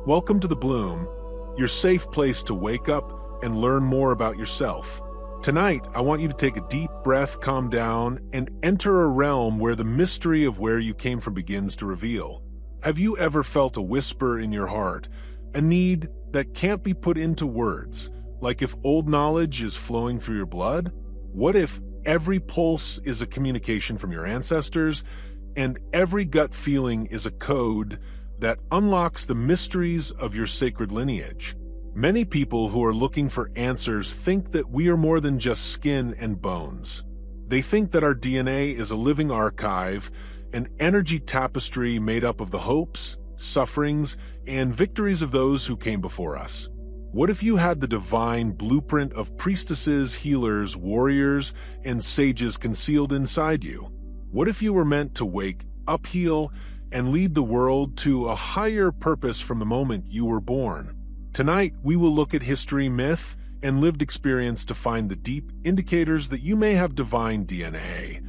Welcome to The Bloom, your safe place to wake up and learn more about yourself. Tonight, I want you to take a deep breath, calm down, and enter a realm where the mystery of where you came from begins to reveal. Have you ever felt a whisper in your heart, a need that can't be put into words, like if old knowledge is flowing through your blood? What if every pulse is a communication from your ancestors, and every gut feeling is a code that unlocks the mysteries of your sacred lineage? Many people who are looking for answers think that we are more than just skin and bones. They think that our DNA is a living archive, an energy tapestry made up of the hopes, sufferings, and victories of those who came before us. What if you had the divine blueprint of priestesses, healers, warriors, and sages concealed inside you? What if you were meant to wake up, heal, and lead the world to a higher purpose from the moment you were born? Tonight, we will look at history, myth, and lived experience to find the deep indicators that you may have divine DNA,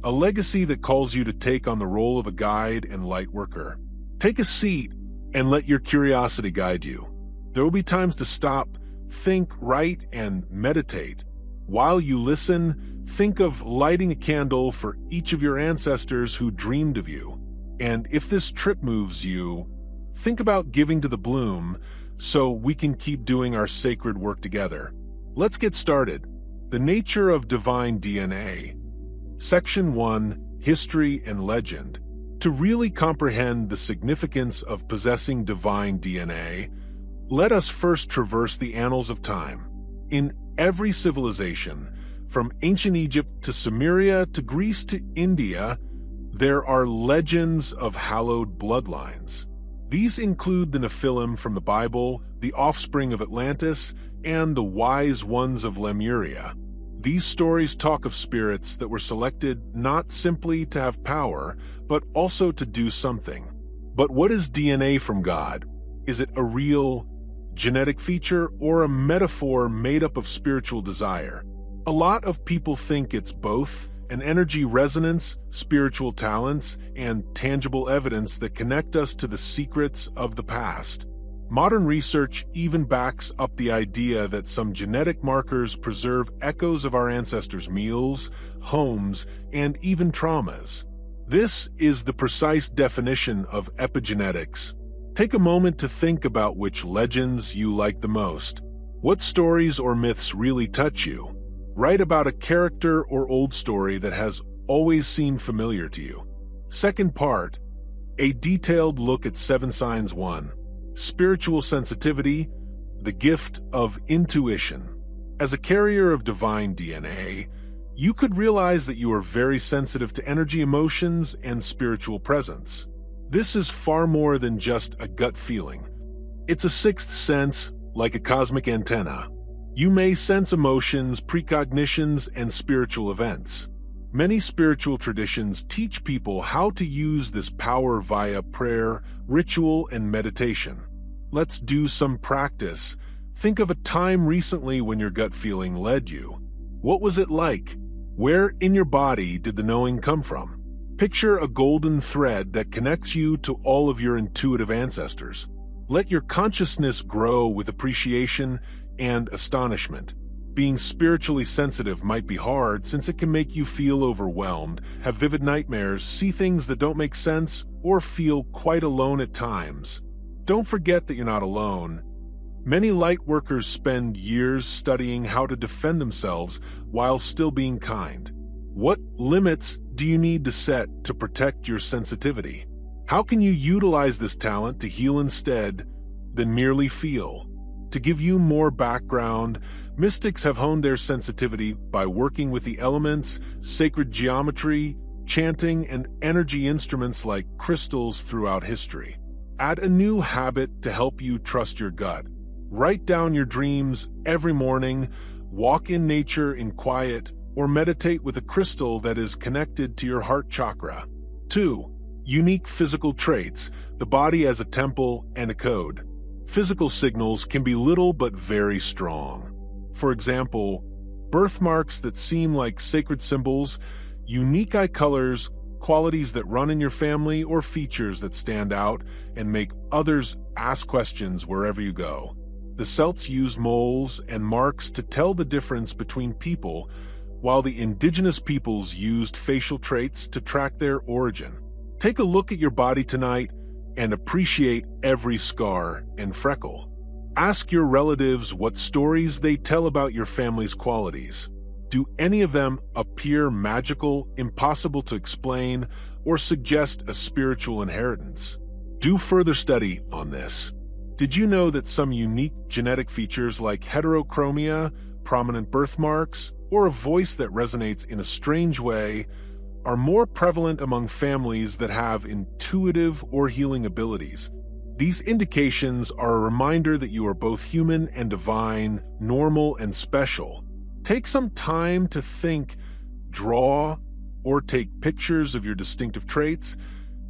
a legacy that calls you to take on the role of a guide and light worker. Take a seat and let your curiosity guide you. There will be times to stop, think, write, and meditate. While you listen, think of lighting a candle for each of your ancestors who dreamed of you. And if this trip moves you, think about giving to the Bloom so we can keep doing our sacred work together. Let's get started. The nature of divine DNA. Section 1, History and Legend. To really comprehend the significance of possessing divine DNA, let us first traverse the annals of time. In every civilization, from ancient Egypt to Sumeria to Greece to India, there are legends of hallowed bloodlines. These include the Nephilim from the Bible, the offspring of Atlantis, and the wise ones of Lemuria. These stories talk of spirits that were selected not simply to have power, but also to do something. But what is DNA from God? Is it a real genetic feature or a metaphor made up of spiritual desire? A lot of people think it's both, an energy resonance, spiritual talents, and tangible evidence that connect us to the secrets of the past. Modern research even backs up the idea that some genetic markers preserve echoes of our ancestors' meals, homes, and even traumas. This is the precise definition of epigenetics. Take a moment to think about which legends you like the most. What stories or myths really touch you? Write about a character or old story that has always seemed familiar to you. Second part, a detailed look at 7 Signs 1. Spiritual sensitivity, the gift of intuition. As a carrier of divine DNA, you could realize that you are very sensitive to energy, emotions, and spiritual presence. This is far more than just a gut feeling. It's a sixth sense, like a cosmic antenna. You may sense emotions, precognitions, and spiritual events. Many spiritual traditions teach people how to use this power via prayer, ritual, and meditation. Let's do some practice. Think of a time recently when your gut feeling led you. What was it like? Where in your body did the knowing come from? Picture a golden thread that connects you to all of your intuitive ancestors. Let your consciousness grow with appreciation and astonishment. Being spiritually sensitive might be hard since it can make you feel overwhelmed, have vivid nightmares, see things that don't make sense, or feel quite alone at times. Don't forget that you're not alone. Many light workers spend years studying how to defend themselves while still being kind. What limits do you need to set to protect your sensitivity? How can you utilize this talent to heal instead than merely feel? To give you more background, mystics have honed their sensitivity by working with the elements, sacred geometry, chanting, and energy instruments like crystals throughout history. Add a new habit to help you trust your gut. Write down your dreams every morning, walk in nature in quiet, or meditate with a crystal that is connected to your heart chakra. 2. Unique physical traits, the body as a temple and a code. Physical signals can be little but very strong. For example, birthmarks that seem like sacred symbols, unique eye colors, qualities that run in your family or features that stand out and make others ask questions wherever you go. The Celts used moles and marks to tell the difference between people, while the indigenous peoples used facial traits to track their origin. Take a look at your body tonight and appreciate every scar and freckle. Ask your relatives what stories they tell about your family's qualities. Do any of them appear magical, impossible to explain, or suggest a spiritual inheritance? Do further study on this. Did you know that some unique genetic features like heterochromia, prominent birthmarks, or a voice that resonates in a strange way are more prevalent among families that have intuitive or healing abilities? These indications are a reminder that you are both human and divine, normal and special. Take some time to think, draw, or take pictures of your distinctive traits,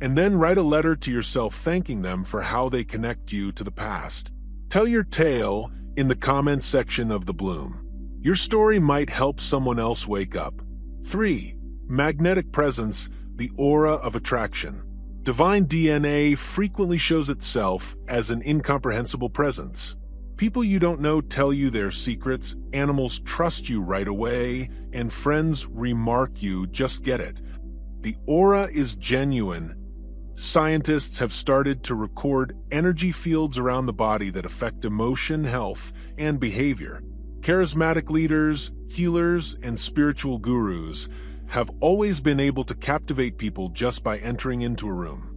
and then write a letter to yourself thanking them for how they connect you to the past. Tell your tale in the comments section of The Bloom. Your story might help someone else wake up. 3. Magnetic presence, the aura of attraction. Divine DNA frequently shows itself as an incomprehensible presence. People you don't know tell you their secrets, animals trust you right away, and friends remark you just get it. The aura is genuine. Scientists have started to record energy fields around the body that affect emotion, health, and behavior. Charismatic leaders, healers, and spiritual gurus have always been able to captivate people just by entering into a room.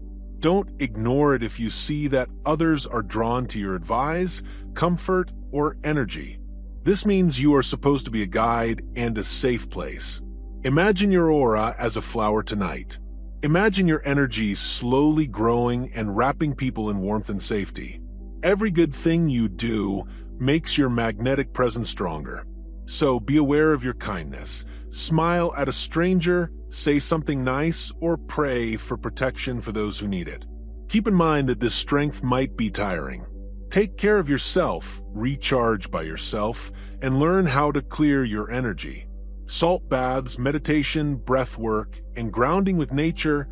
Don't ignore it if you see that others are drawn to your advice, comfort, or energy. This means you are supposed to be a guide and a safe place. Imagine your aura as a flower tonight. Imagine your energy slowly growing and wrapping people in warmth and safety. Every good thing you do makes your magnetic presence stronger. So be aware of your kindness. Smile at a stranger, say something nice, or pray for protection for those who need it. Keep in mind that this strength might be tiring. Take care of yourself, recharge by yourself, and learn how to clear your energy. Salt baths, meditation, breath work, and grounding with nature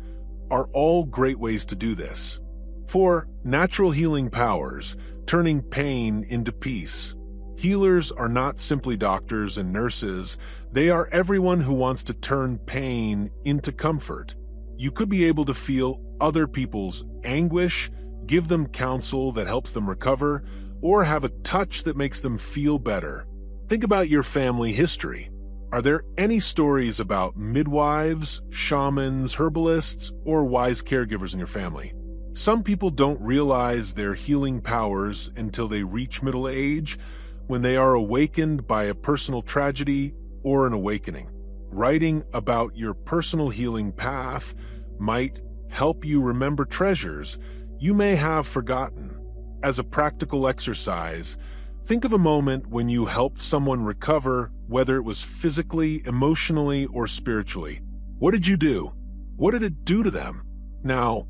are all great ways to do this. 4. Natural healing powers, turning pain into peace. Healers are not simply doctors and nurses, they are everyone who wants to turn pain into comfort. You could be able to feel other people's anguish, give them counsel that helps them recover, or have a touch that makes them feel better. Think about your family history. Are there any stories about midwives, shamans, herbalists, or wise caregivers in your family? Some people don't realize their healing powers until they reach middle age, when they are awakened by a personal tragedy or an awakening. Writing about your personal healing path might help you remember treasures you may have forgotten. As a practical exercise, think of a moment when you helped someone recover, whether it was physically, emotionally, or spiritually. What did you do? What did it do to them? Now,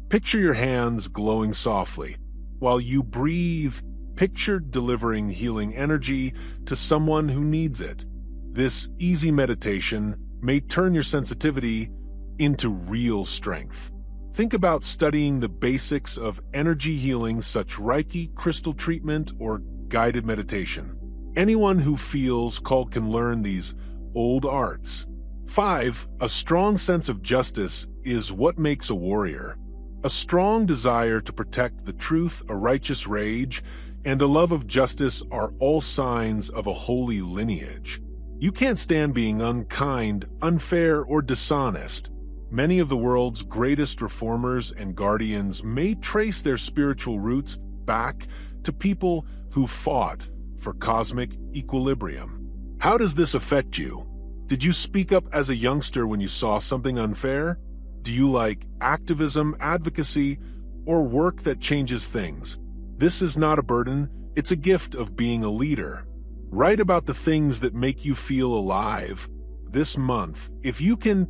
picture your hands glowing softly. While you breathe, picture delivering healing energy to someone who needs it. This easy meditation may turn your sensitivity into real strength. Think about studying the basics of energy healing, such Reiki, crystal treatment, or guided meditation. Anyone who feels called can learn these old arts. 5. A strong sense of justice is what makes a warrior. A strong desire to protect the truth, a righteous rage, and a love of justice are all signs of a holy lineage. You can't stand being unkind, unfair, or dishonest. Many of the world's greatest reformers and guardians may trace their spiritual roots back to people who fought for cosmic equilibrium. How does this affect you? Did you speak up as a youngster when you saw something unfair? Do you like activism, advocacy, or work that changes things? This is not a burden, it's a gift of being a leader. Write about the things that make you feel alive. This month, if you can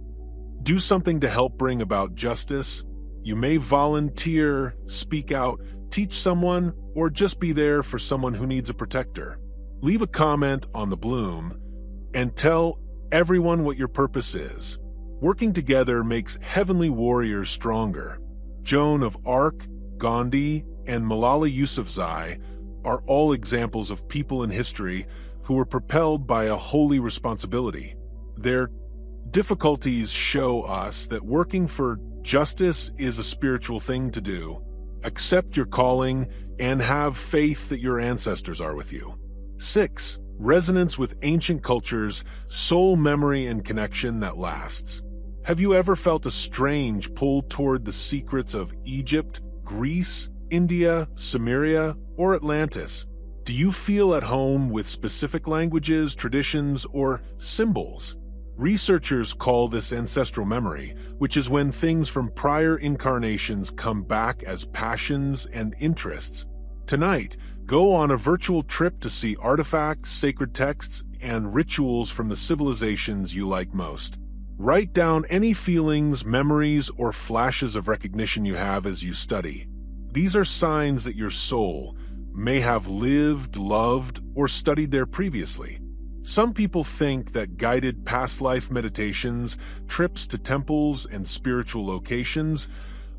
do something to help bring about justice, you may volunteer, speak out, teach someone, or just be there for someone who needs a protector. Leave a comment on The Bloom and tell everyone what your purpose is. Working together makes heavenly warriors stronger. Joan of Arc, Gandhi, and Malala Yousafzai are all examples of people in history who were propelled by a holy responsibility. Their difficulties show us that working for justice is a spiritual thing to do. Accept your calling and have faith that your ancestors are with you. 6. Resonance with ancient cultures, soul memory and connection that lasts. Have you ever felt a strange pull toward the secrets of Egypt, Greece, India, Sumeria, or Atlantis? Do you feel at home with specific languages, traditions, or symbols? Researchers call this ancestral memory, which is when things from prior incarnations come back as passions and interests. Tonight, go on a virtual trip to see artifacts, sacred texts, and rituals from the civilizations you like most. Write down any feelings, memories, or flashes of recognition you have as you study. These are signs that your soul may have lived, loved, or studied there previously. Some people think that guided past life meditations, trips to temples and spiritual locations,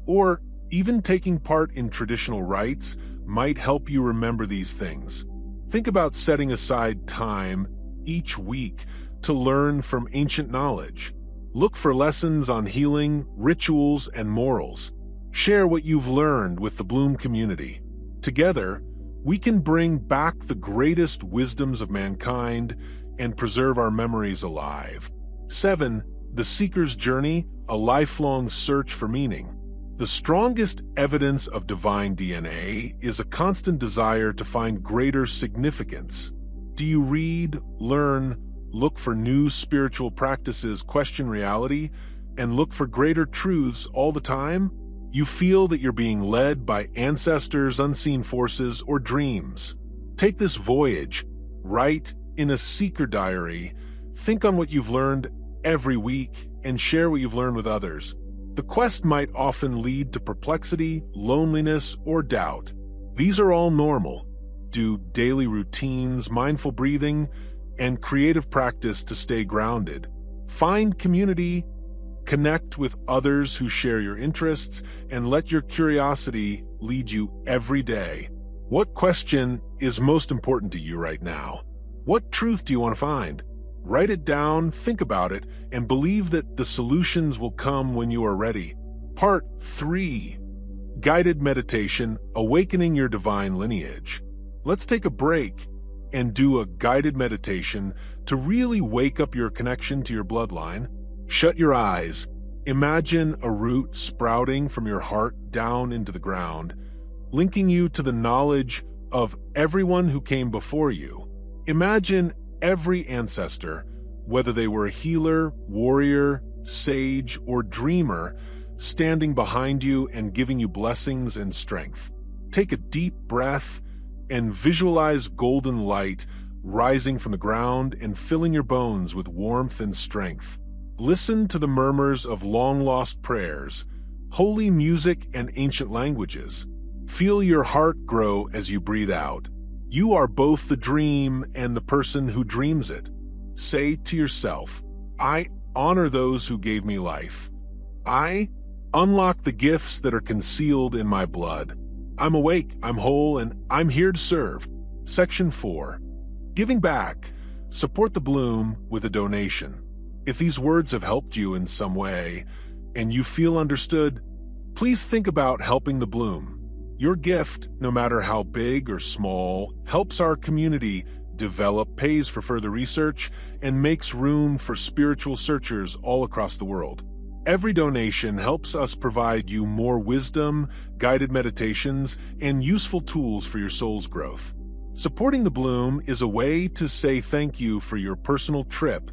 or even taking part in traditional rites might help you remember these things. Think about setting aside time each week to learn from ancient knowledge. Look for lessons on healing, rituals, and morals. Share what you've learned with the Bloom community. Together, we can bring back the greatest wisdoms of mankind and preserve our memories alive. 7. The Seeker's Journey, a lifelong search for meaning. The strongest evidence of divine DNA is a constant desire to find greater significance. Do you read, learn, look for new spiritual practices, question reality, and look for greater truths all the time? You feel that you're being led by ancestors, unseen forces, or dreams. Take this voyage. Write in a seeker diary. Think on what you've learned every week and share what you've learned with others. The quest might often lead to perplexity, loneliness, or doubt. These are all normal. Do daily routines, mindful breathing, and creative practice to stay grounded. Find community, connect with others who share your interests, and let your curiosity lead you every day. What question is most important to you right now? What truth do you want to find? Write it down, think about it, and believe that the solutions will come when you are ready. Part 3. Guided Meditation, Awakening Your Divine Lineage. Let's take a break and do a guided meditation to really wake up your connection to your bloodline. Shut your eyes. Imagine a root sprouting from your heart down into the ground, linking you to the knowledge of everyone who came before you. Imagine every ancestor, whether they were a healer, warrior, sage, or dreamer, standing behind you and giving you blessings and strength. Take a deep breath and visualize golden light rising from the ground and filling your bones with warmth and strength. Listen to the murmurs of long-lost prayers, holy music, and ancient languages. Feel your heart grow as you breathe out. You are both the dream and the person who dreams it. Say to yourself, I honor those who gave me life. I unlock the gifts that are concealed in my blood. I'm awake, I'm whole, and I'm here to serve. Section 4. Giving back. Support the Bloom with a donation. If these words have helped you in some way and you feel understood, please think about helping the Bloom. Your gift, no matter how big or small, helps our community develop, pays for further research, and makes room for spiritual searchers all across the world. Every donation helps us provide you more wisdom, guided meditations, and useful tools for your soul's growth. Supporting the Bloom is a way to say thank you for your personal trip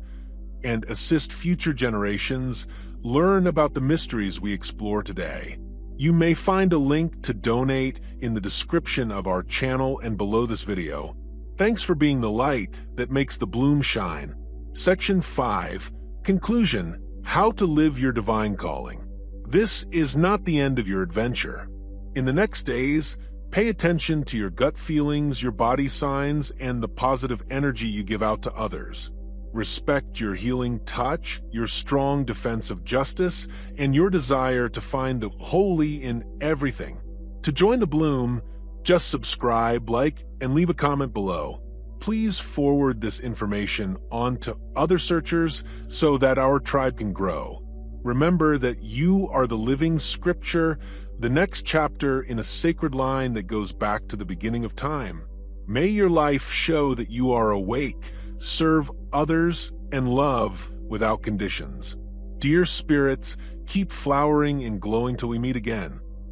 and assist future generations learn about the mysteries we explore today. You may find a link to donate in the description of our channel and below this video. Thanks for being the light that makes the Bloom shine. Section 5. Conclusion. How to live your divine calling. This is not the end of your adventure. In the next days, pay attention to your gut feelings, your body signs, and the positive energy you give out to others. respect your healing touch, your strong defense of justice, and your desire to find the holy in everything. To join the Bloom, just subscribe, like, and leave a comment below. Please forward this information on to other searchers so that our tribe can grow. Remember that you are the living scripture, the next chapter in a sacred line that goes back to the beginning of time. May your life show that you are awake, serve others, and love without conditions. Dear spirits, keep flowering and glowing till we meet again.